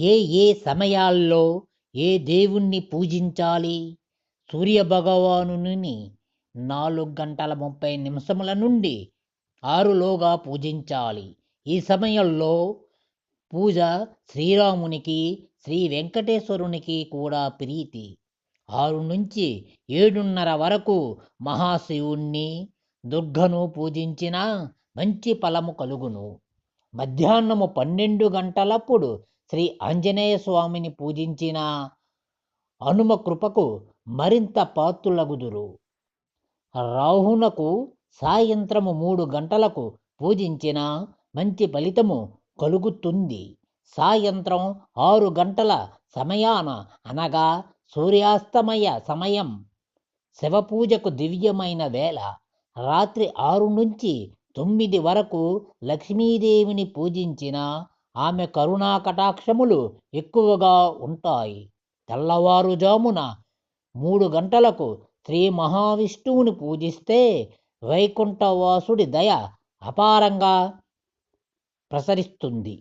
ఏ ఏ సమయాల్లో ఏ దేవుణ్ణి పూజించాలి? సూర్యభగవానుని 4:30 నుండి 6 పూజించాలి. ఈ సమయంలో పూజ శ్రీరామునికి, శ్రీ వెంకటేశ్వరునికి కూడా ప్రీతి. 6-7:30 వరకు మహాశివుణ్ణి, దుర్గను పూజించినా మంచి ఫలము కలుగును. మధ్యాహ్నము 12 గంటలప్పుడు శ్రీ ఆంజనేయ స్వామిని పూజించిన హనుమ కృపకు మరింత పాత్రులగుదురు. రాహునకు సాయంత్రము 3 గంటలకు పూజించిన మంచి ఫలితము కలుగుతుంది. సాయంత్రం 6 గంటల సమయాన అనగా సూర్యాస్తమయ సమయం శివపూజకు దివ్యమైన వేళ. రాత్రి 6-9 వరకు లక్ష్మీదేవిని పూజించిన ఆమె కరుణా కటాక్షములు ఎక్కువగా ఉంటాయి. తెల్లవారుజామున 3 గంటలకు శ్రీ మహావిష్ణువుని పూజిస్తే వైకుంఠవాసుడి దయ అపారంగా ప్రసరిస్తుంది.